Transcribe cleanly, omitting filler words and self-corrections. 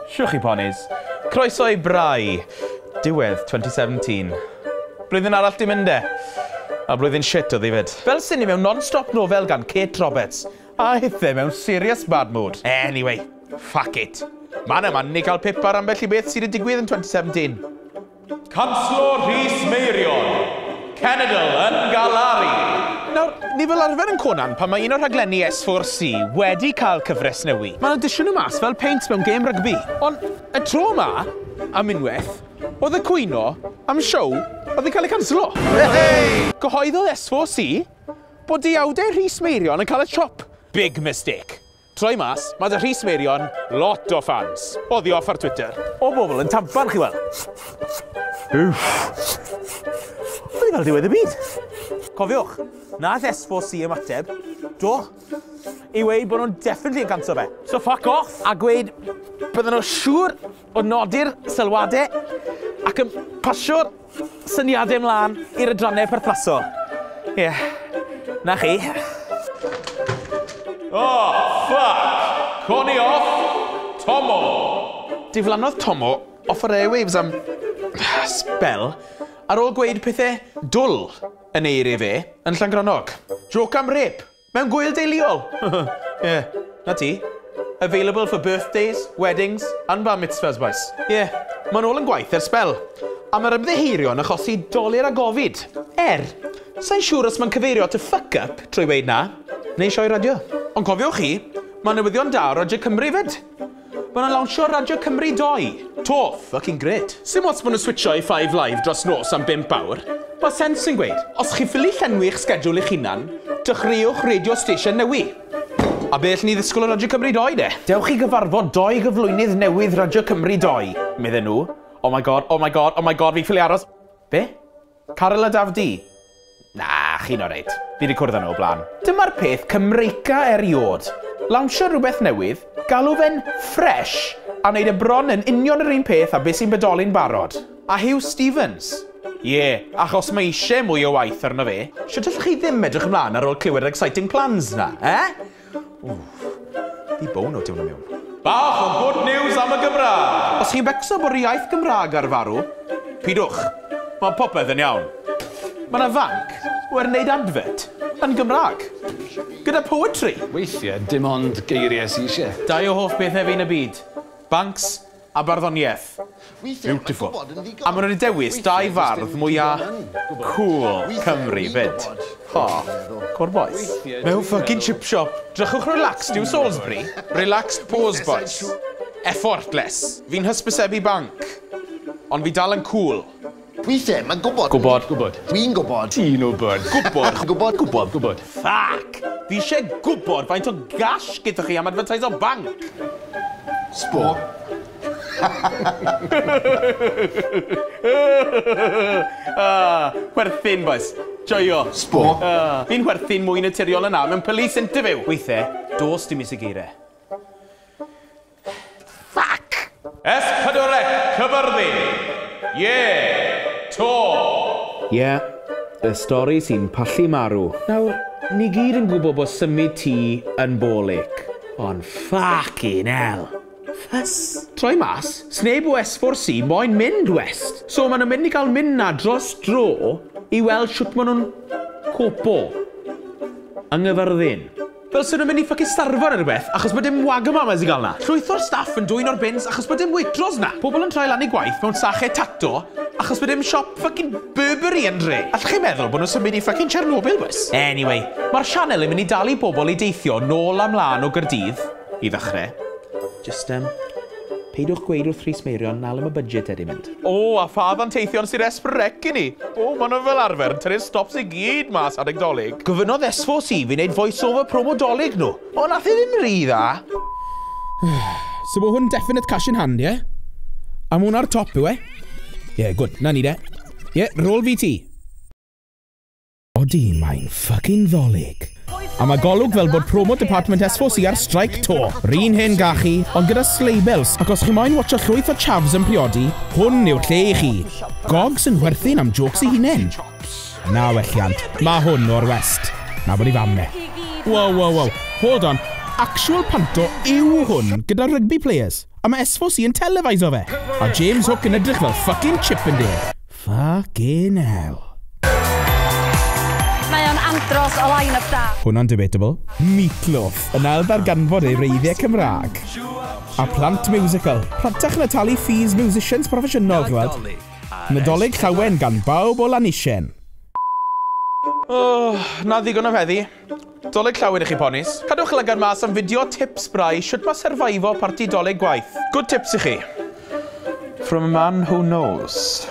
Siwch chi ponis. Croeso i Brai. Diwedd 2017. Blwyddyn arall di mynd e. A blwyddyn shit o ddifyd. Fel sy'n ni mewn non-stop nofel gan Kate Roberts. A hithe mewn serious bad mood. Anyway, fuck it. Man yma ni cael pip ar ambell i beth sydd wedi digwydd yn 2017. Councillor Rhys Meirion. Cenedl yn Galari. Nawr, ni fel arfer yn Conan pan mae un o'r rhaglenni S4C wedi cael cyfres newi. Mae'n audition nhw mas fel paint mewn gêm rygbi. Ond y tro yma, am unwaith, oedd y cwyno am siow oedd yn cael ei canslo. Gyhoeddodd S4C bod diawdau Rhys Meirion yn cael y chop. Big mistake. Troi mas, mae dy Rhys Meirion lot o fans. Oddi off ar Twitter. O bobl yn tampan chi weld. Oedd fel diwedd y byd. Cofiwch, nath S4C ymateb, do, i weid bod nhw'n definitely yn canslo fe. So fuck off, a gweud bydden nhw siŵr o nodi'r sylwadau ac yn pasio'r syniadau ymlaen i'r adrannau perthnasol. Ie, na chi. Oh, fuck! Coni off, Tommo! Diflannodd Tommo off yr airwaves am spel ar ôl gweud pethau dwl yn eirio fe yn Llangrannog. Joc am rip, mewn gwyl deuluol. Na ti. Available for birthdays, weddings, and bar mitzvahs, boys. Mae'n ôl yn gwaith ers spel. A mae'r ymddeheirion achosi dolir a gofid. Sa'n siŵr os mae'n cyfeirio at y fuck-up trwy weid na, neu sioi radio. Ond cofiwch chi, mae newyddion da o Radio Cymru fyd. Mae'n lawnsio Radio Cymru 2. To, fucking great. Sim ots bod nhw'n switcho i 5 live dros nos am 5 awr. Mae sens yn gweud, os chi ffili llenwi'ch schedule eich hunan, dechreuwch radio station newi. A beth ni ddisgwyl o Radio Cymru 2, de? Dewch chi gyfarfod 2 gyflwynydd newydd Radio Cymru 2, medden nhw. Oh my god, oh my god, oh my god, fi ffili aros. Be? Carol a Dafdi? Na, chi'n o reid. Fi wedi cwrdd â nhw o blaen. Dyma'r peth Cymreica eriod. Lawnsio rhywbeth newydd, galw fe'n fresh, a wneud y bron yn union yr un peth a beth sy'n bodoli'n barod. A Hugh Stevens. Achos mae eisiau mwy o waith arno fe. Sut ydych chi ddim edrych ymlaen ar ôl clywed exciting plans na, Fi bown o diwn am iawn. Bach o good news am y Gymraeg. Os chi'n becso bod yr iaith Gymraeg ar farw, pidwch. Mae popeth yn iawn. Mae yna fanc wedi'n neud adfert yn Gymraeg. Gyda poetry. Weithiau, dim ond geiriau sy'n eisiau. 2 o hoff bethau fi yn y byd. Bancs a barddoniaeth. Beautiful. A maen nhw wedi dewis 2 fardd mwyaf cool Cymru fyd. Cwr boys. Mewn fucking chip shop. Drychwch relaxed yw Salisbury. Relaxed pose boys. Effortless. Fi'n hysbysebu banc. Ond fi dal yn cool. Weithiau, mae'n gwybod. Gwybod. Dwi'n gwybod. Ti'n gwybod. Gwybod. Fuck! Fi eisiau gwybod faint o gash gyda chi am advertise o banc. Sbo. Werthin, boys. Joio. Sbo. Fi'n werthin mwy naturiol yna mewn police interview. Weithiau, dos dim is y geiriau. Fuck! S4C Cyfyrddin. To. Y stori sy'n pallu marw. Nawr, ni gyd yn gwybod bod symud ti yn bolig. Ond fucking hell. Ffys. Troi mas, sneb o S4C moyn mynd west. So maen nhw'n mynd i gael mynd na dros dro i weld shwt maen nhw'n copo. Yng Nghyfyrddin. Fel sy'n nhw'n mynd i ffocin starfo ar rhywbeth achos bod dim wagamamas i gael na. Llwyth o'r staff yn dwy'n o'r bins achos bod dim waitrose na. Pobl yn troi lan i gwaith mewn sachau tato achos bod dim siop ffocin Burberry yn dre. Allwch chi'n meddwl bod nhw'n symud i ffocin Chernobyl, bys? Anyway, mae'r sianel yn mynd i dal i bobl i deithio nôl am lan o Gaerdydd i ddechrau. Just, peidwch gweud wrth Rhys Meirion nal am y budget wedi mynd. A ffad yn teithio'n sy'n esbrec i ni. Maen nhw fel arfer yn tynnu'r stops i gyd mas adeg Dolig. Gofynodd S4C fi wneud voice-over promo Dolig nhw. Nath i ddim rhy dda. So mae hwn definite cash in hand, A mae hwn ar top yw, good, na ni de. Roll VT. Odi, mae'n fucking Dolig. A mae golwg fel bod promo department S4C ar strike to. R'un hen gachu, ond gyda sleibels, ac os chi moyn watcha llwyth o chavs yn priodi, hwn yw'r lle i chi. Gogs yn werthin am jokes i hunain. Na welliant, mae hwn o'r west. Na bod i famme. Wow. Hold on. Actual panto yw hwn gyda rugby players. A a mae Esfos yn telefisio fe. A James Hook yn edrych fel fucking Chippendale. Fucking hell. Mae o'n andros o line-up da. Hwna'n debatable. Meatloaf yn ail ddarganfod ei reiddiau Cymraeg. A plant musical. Plantach na talu fees musicians proffesiynol, gweld. Nadolig llawen gan bawb o Lanisien. Na ddigon o feddi. Dolig llawen i chi ponis. Cadwch lygan mas am fideo tips brai siwt mae survivor parti dolig gwaith. Good tips i chi. From a man who knows.